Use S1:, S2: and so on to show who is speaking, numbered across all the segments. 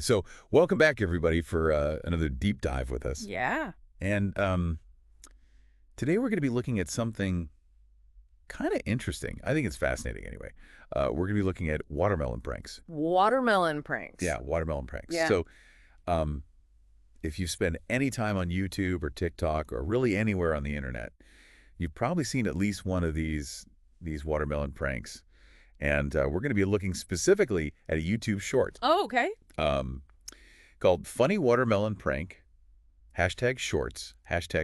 S1: So welcome back, everybody, for another deep dive with us.
S2: Yeah.
S1: And today we're going to be looking at something kind of interesting. I think it's fascinating anyway. We're going to be looking at watermelon pranks.
S2: Watermelon pranks.
S1: Yeah, watermelon pranks.
S2: Yeah.
S1: So if you spend any time on YouTube or TikTok or really anywhere on the internet, you've probably seen at least one of these watermelon pranks. And we're going to be looking specifically at a YouTube short.
S2: Oh, okay.
S1: Called Funny Watermelon Prank, #shorts,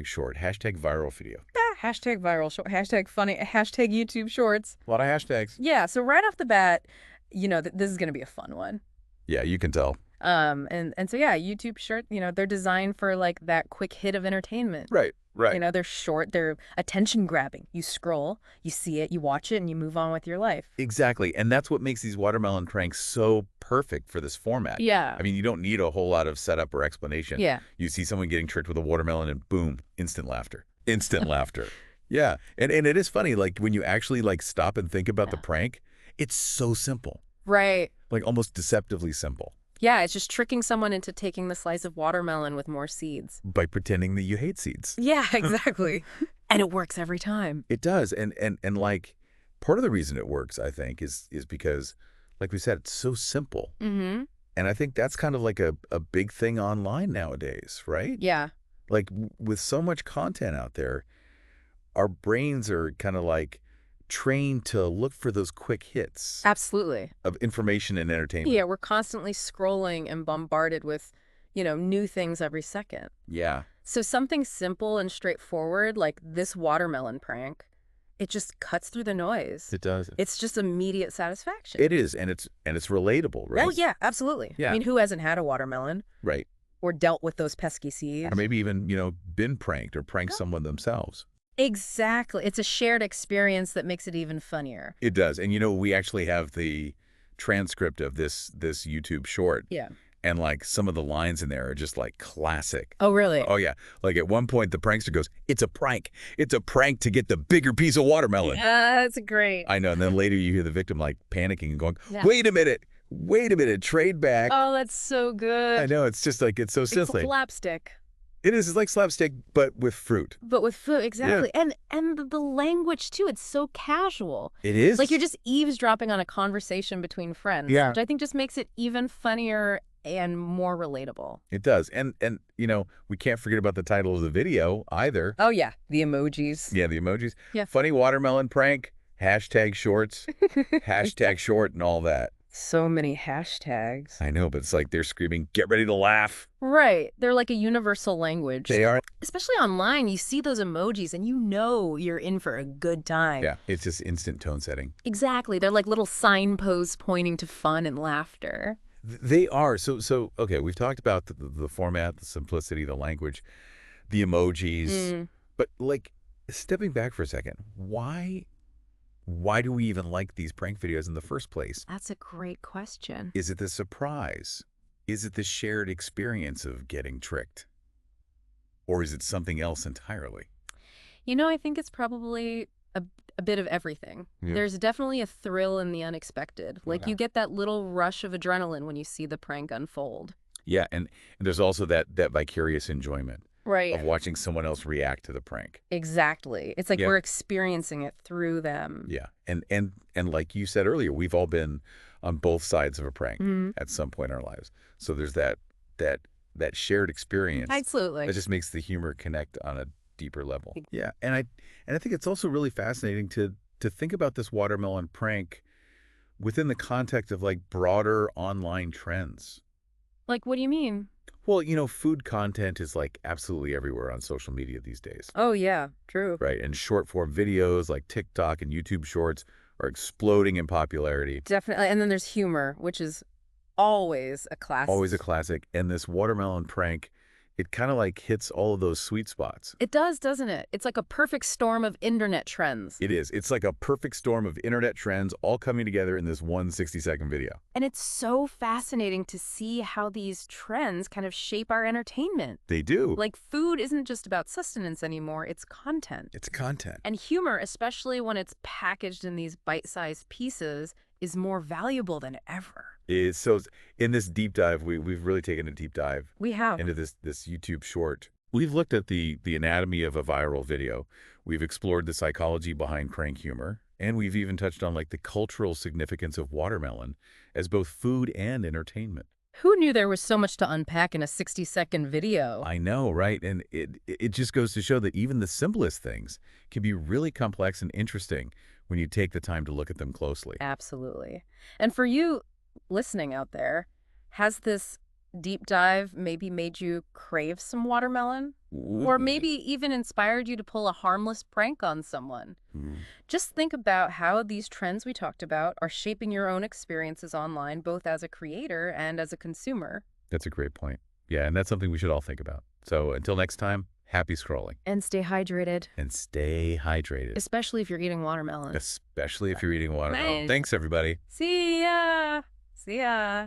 S1: #short, #viral video.
S2: Hashtag viral short, hashtag funny, hashtag YouTube shorts.
S1: A lot of hashtags.
S2: Yeah. So right off the bat, this is going to be a fun one.
S1: Yeah, you can tell.
S2: And so yeah, YouTube short, they're designed for like that quick hit of entertainment.
S1: Right.
S2: They're short, they're attention grabbing. You scroll, you see it, you watch it, and you move on with your life.
S1: Exactly. And that's what makes these watermelon pranks so perfect for this format.
S2: Yeah.
S1: I mean, you don't need a whole lot of setup or explanation.
S2: Yeah.
S1: You see someone getting tricked with a watermelon and boom, instant laughter. Instant laughter. Yeah. And it is funny, like when you actually like stop and think about the prank, it's so simple.
S2: Right.
S1: Like almost deceptively simple.
S2: Yeah, it's just tricking someone into taking the slice of watermelon with more seeds.
S1: By pretending that you hate seeds.
S2: Yeah, exactly. And it works every time.
S1: It does. And like part of the reason it works, I think, is because, like we said, it's so simple.
S2: Mm-hmm.
S1: And I think that's kind of like a big thing online nowadays, right?
S2: Yeah.
S1: Like with so much content out there, our brains are kind of like trained to look for those quick hits
S2: Absolutely.
S1: of information and entertainment.
S2: Yeah, we're constantly scrolling and bombarded with, new things every second.
S1: Yeah.
S2: So something simple and straightforward like this watermelon prank, it just cuts through the noise.
S1: It does.
S2: It's just immediate satisfaction.
S1: It is, and it's relatable, right?
S2: Oh, yeah, absolutely.
S1: Yeah.
S2: I mean, who hasn't had a watermelon
S1: Right.
S2: or dealt with those pesky seeds?
S1: Or maybe even, been pranked or pranked someone themselves.
S2: Exactly. It's a shared experience that makes it even funnier.
S1: It does. And, we actually have the transcript of this YouTube short.
S2: Yeah.
S1: And, like, some of the lines in there are just, like, classic.
S2: Oh, really?
S1: Oh, yeah. Like, at one point, the prankster goes, "It's a prank. It's a prank to get the bigger piece of watermelon."
S2: That's great.
S1: I know. And then later you hear the victim, like, panicking and going,
S2: Yeah.
S1: Wait a minute, trade back.
S2: Oh, that's so good.
S1: I know. It's just, like, it's so
S2: It's
S1: silly.
S2: slapstick.
S1: It is. It's like slapstick, but with fruit.
S2: But with food, exactly. And the language, too, it's so casual.
S1: It is.
S2: Like you're just eavesdropping on a conversation between friends,
S1: Yeah.
S2: which I think just makes it even funnier and more relatable.
S1: It does. And we can't forget about the title of the video either.
S2: Oh, yeah. The emojis.
S1: Yeah, the emojis.
S2: Yeah.
S1: Funny watermelon prank, #shorts, #short, and all that.
S2: So many hashtags.
S1: I know, but it's like they're screaming, "Get ready to laugh."
S2: Right. They're like a universal language.
S1: They are.
S2: Especially online, you see those emojis and you're in for a good time.
S1: Yeah, it's just instant tone setting.
S2: Exactly. They're like little signposts pointing to fun and laughter.
S1: They are. So okay, we've talked about the format, the simplicity, the language, the emojis. But like stepping back for a second, why do we even like these prank videos in the first place?
S2: That's a great question.
S1: Is it the surprise? Is it the shared experience of getting tricked? Or is it something else entirely?
S2: I think it's probably a bit of everything.
S1: Yeah.
S2: There's definitely a thrill in the unexpected. Like
S1: Yeah.
S2: you get that little rush of adrenaline when you see the prank unfold.
S1: Yeah, and there's also that vicarious enjoyment
S2: Right.
S1: of watching someone else react to the prank.
S2: Exactly. It's like
S1: Yeah.
S2: we're experiencing it through them.
S1: Yeah, and like you said earlier, we've all been on both sides of a prank at some point in our lives. So there's that shared experience.
S2: Absolutely.
S1: That just makes the humor connect on a deeper level. Yeah, and I think it's also really fascinating to think about this watermelon prank within the context of like broader online trends.
S2: Like, what do you mean?
S1: Well, food content is like absolutely everywhere on social media these days.
S2: Oh, yeah. True.
S1: Right, and short form videos like TikTok and YouTube Shorts are exploding in popularity.
S2: Definitely. And then there's humor, which is always a classic.
S1: Always a classic. And this watermelon prank, it kind of like hits all of those sweet spots.
S2: It does, doesn't it? It's like a perfect storm of internet trends.
S1: It is. It's like a perfect storm of internet trends all coming together in this one 60-second video.
S2: And it's so fascinating to see how these trends kind of shape our entertainment.
S1: They do.
S2: Like food isn't just about sustenance anymore, it's content.
S1: It's content.
S2: And humor, especially when it's packaged in these bite-sized pieces, is more valuable than ever.
S1: Is so in this deep dive, we've really taken a deep dive
S2: We have.
S1: into this YouTube short. We've looked at the anatomy of a viral video. We've explored the psychology behind prank humor, and we've even touched on like the cultural significance of watermelon as both food and entertainment.
S2: Who knew there was so much to unpack in a 60-second video?
S1: I know, right? And it just goes to show that even the simplest things can be really complex and interesting when you take the time to look at them closely.
S2: Absolutely. And for you listening out there, has this deep dive maybe made you crave some watermelon? Or
S1: Ooh.
S2: maybe even inspired you to pull a harmless prank on someone?
S1: Mm.
S2: Just think about how these trends we talked about are shaping your own experiences online, both as a creator and as a consumer.
S1: That's a great point. Yeah, and that's something we should all think about. So until next time, happy scrolling
S2: And stay hydrated,
S1: and stay hydrated,
S2: especially if you're eating watermelon.
S1: especially if you're eating watermelon.
S2: Nice.
S1: Thanks, everybody.
S2: See ya. See ya.